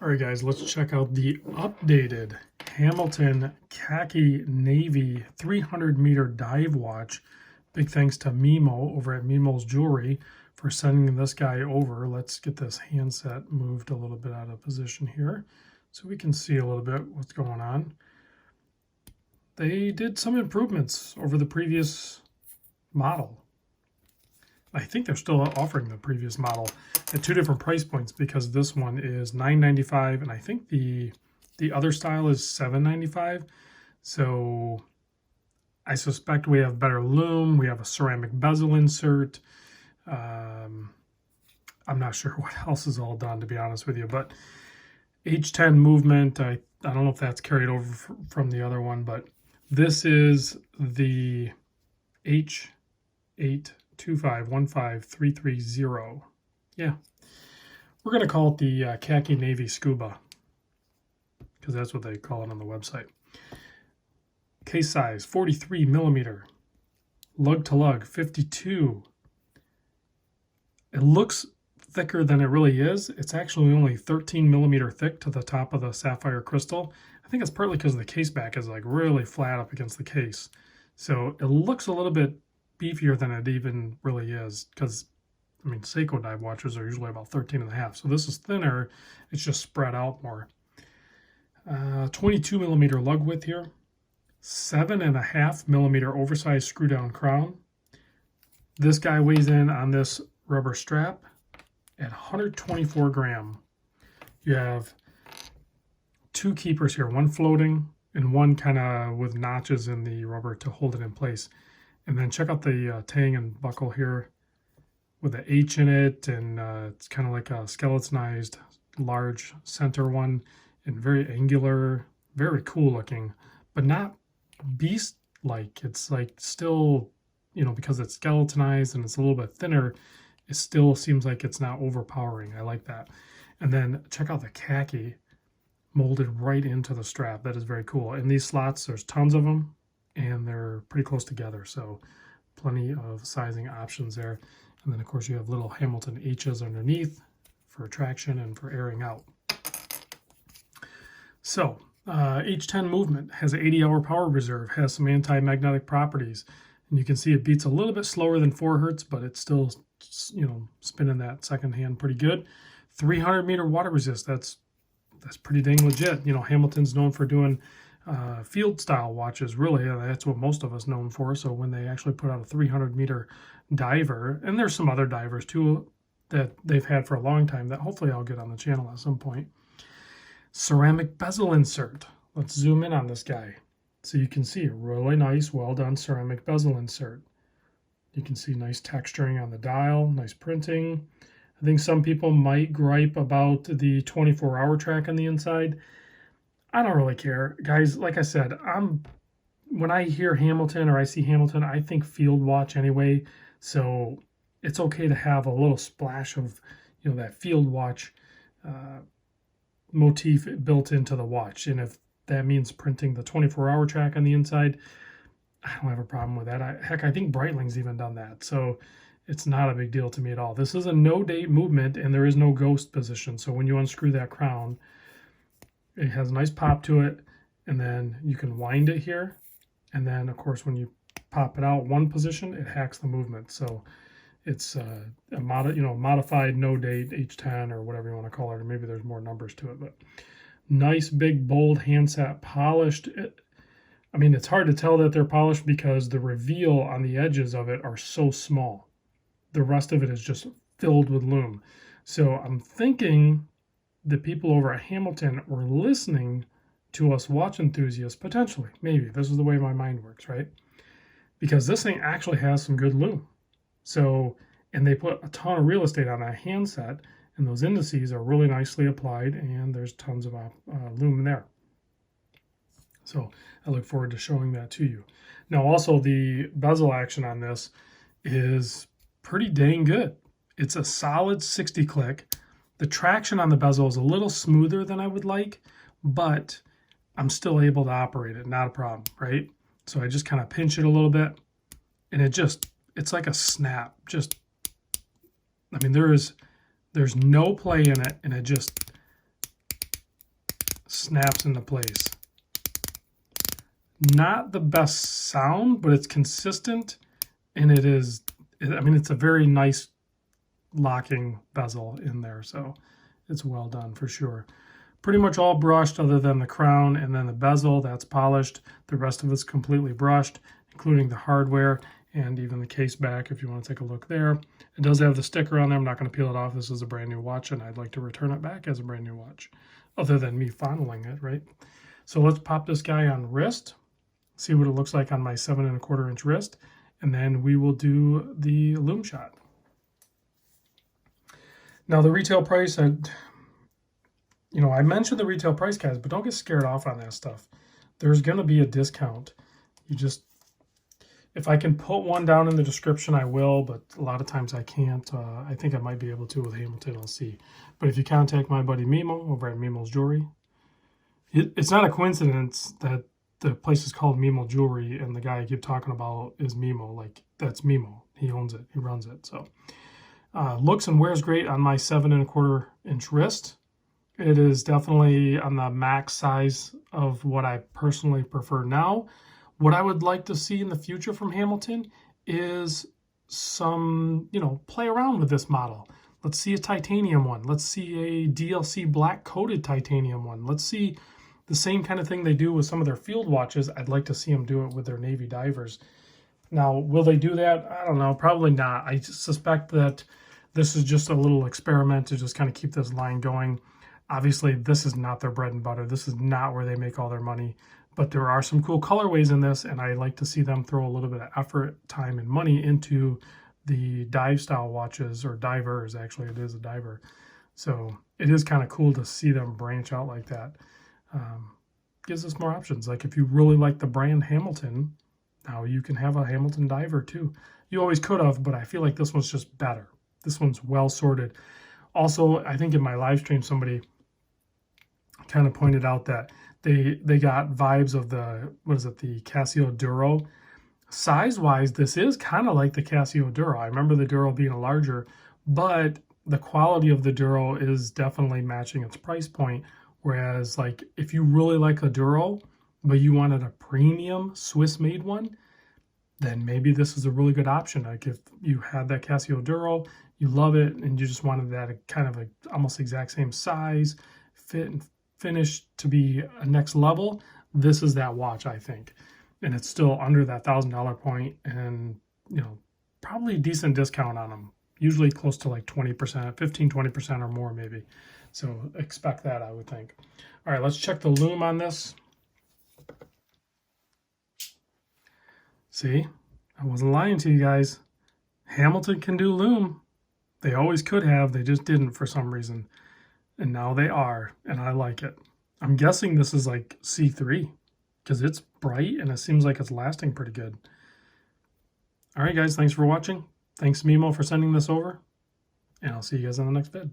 All right, guys, let's check out the updated Hamilton Khaki Navy 300-meter dive watch. Big thanks to Mimo over at Mimo's Jewelry for sending this guy over. Let's get this handset moved a little bit out of position here so we can see a little bit what's going on. They did some improvements over the previous model. I think they're still offering the previous model at two different price points because this one is $9.95 and I think the other style is $7.95. So I suspect we have better lume. We have a ceramic bezel insert. I'm not sure what else is all done, to be honest with you, but H10 movement, I don't know if that's carried over from the other one, but this is the H825153330. Yeah, we're going to call it the Khaki Navy Scuba because that's what they call it on the website. Case size 43 millimeter, lug to lug 52. It looks thicker than it really is. It's actually only 13 millimeter thick to the top of the sapphire crystal. I think it's partly because the case back is like really flat up against the case. So it looks a little bit beefier than it even really is because, I mean, Seiko dive watches are usually about 13.5. So this is thinner. It's just spread out more. 22 millimeter lug width here. 7.5 millimeter oversized screw down crown. This guy weighs in on this rubber strap at 124 gram. You have two keepers here, one floating and one kind of with notches in the rubber to hold it in place. And then check out the tang and buckle here with the H in it, and it's kind of like a skeletonized large center one and very angular, very cool looking, but not beast-like. It's like still, you know, because it's skeletonized and it's a little bit thinner, it still seems like it's not overpowering. I like that. And then check out the khaki molded right into the strap. That is very cool. In these slots, there's tons of them, and they're pretty close together, so plenty of sizing options there. And then, of course, you have little Hamilton H's underneath for traction and for airing out. So, H10 movement has an 80-hour power reserve, has some anti-magnetic properties, and you can see it beats a little bit slower than 4 hertz, but it's still, you know, spinning that second hand pretty good. 300-meter water resist, that's pretty dang legit. You know, Hamilton's known for doing field style watches. Really, that's what most of us known for. So when they actually put out a 300-meter diver, and there's some other divers too that they've had for a long time that hopefully I'll get on the channel at some point. Ceramic bezel insert. Let's zoom in on this guy so you can see a really nice, well done ceramic bezel insert. You can see nice texturing on the dial, nice printing. I think some people might gripe about the 24-hour track on the inside. I don't really care. Guys, like I said, when I hear Hamilton or I see Hamilton, I think field watch anyway. So it's okay to have a little splash of, you know, that field watch motif built into the watch. And if that means printing the 24-hour track on the inside, I don't have a problem with that. Heck, I think Breitling's even done that. So it's not a big deal to me at all. This is a no-date movement, and there is no ghost position. So when you unscrew that crown, it has a nice pop to it, and then you can wind it here. And then, of course, when you pop it out one position, it hacks the movement. So it's a modified no-date H10 or whatever you want to call it, or maybe there's more numbers to it. But nice, big, bold handset, polished. I mean, it's hard to tell that they're polished because the reveal on the edges of it are so small. The rest of it is just filled with lume. So I'm thinking the people over at Hamilton were listening to us watch enthusiasts, potentially, maybe. This is the way my mind works, right? Because this thing actually has some good lume. So, and they put a ton of real estate on that handset, and those indices are really nicely applied, and there's tons of lume there. So I look forward to showing that to you. Now, also the bezel action on this is pretty dang good. It's a solid 60 click. The traction on the bezel is a little smoother than I would like, but I'm still able to operate it, not a problem, right? So I just kind of pinch it a little bit, and it's like a snap. Just, I mean, there's no play in it, and it just snaps into place. Not the best sound, but it's consistent, and it is, I mean, it's a very nice locking bezel in there, so it's well done for sure. Pretty much all brushed other than the crown and then the bezel, that's polished. The rest of it's completely brushed, including the hardware and even the case back if you want to take a look there. It does have the sticker on there. I'm not going to peel it off. This is a brand new watch, and I'd like to return it back as a brand new watch, other than me fondling it, right? So let's pop this guy on wrist, see what it looks like on my 7¼ inch wrist, and then we will do the Lume shot. Now the retail price, I mentioned the retail price, guys, but don't get scared off on that stuff. There's going to be a discount. If I can put one down in the description, I will, but a lot of times I can't. I think I might be able to with Hamilton, I'll see. But if you contact my buddy Mimo over at Mimo's Jewelry, it's not a coincidence that the place is called Mimo Jewelry and the guy I keep talking about is Mimo. Like, that's Mimo. He owns it. He runs it. So looks and wears great on my 7¼ inch wrist. It is definitely on the max size of what I personally prefer now. What I would like to see in the future from Hamilton is some, play around with this model. Let's see a titanium one. Let's see a DLC black coated titanium one. Let's see the same kind of thing they do with some of their field watches. I'd like to see them do it with their Navy divers. Now, will they do that? I don't know. Probably not. I suspect that this is just a little experiment to just kind of keep this line going. Obviously, this is not their bread and butter. This is not where they make all their money. But there are some cool colorways in this, and I like to see them throw a little bit of effort, time, and money into the dive style watches, or divers. Actually, it is a diver. So it is kind of cool to see them branch out like that. Gives us more options. Like if you really like the brand Hamilton, now you can have a Hamilton diver too. You always could have, but I feel like this one's just better. This one's well sorted. Also, I think in my live stream, somebody kind of pointed out that they got vibes of the, the Casio Duro. Size-wise, this is kind of like the Casio Duro. I remember the Duro being a larger, but the quality of the Duro is definitely matching its price point. Whereas, like, if you really like a Duro, but you wanted a premium Swiss-made one, then maybe this is a really good option. Like, if you had that Casio Duro, you love it, and you just wanted that kind of almost exact same size, fit, and finish to be a next level, this is that watch, I think. And it's still under that $1,000 point, and probably a decent discount on them, usually close to like 20%, 15-20% or more maybe. So expect that, I would think. All right, let's check the Lume on this. See, I wasn't lying to you guys. Hamilton can do Lume. They always could have, they just didn't for some reason. And now they are, and I like it. I'm guessing this is like C3 because it's bright and it seems like it's lasting pretty good. All right, guys, thanks for watching. Thanks, Mimo, for sending this over, and I'll see you guys in the next vid.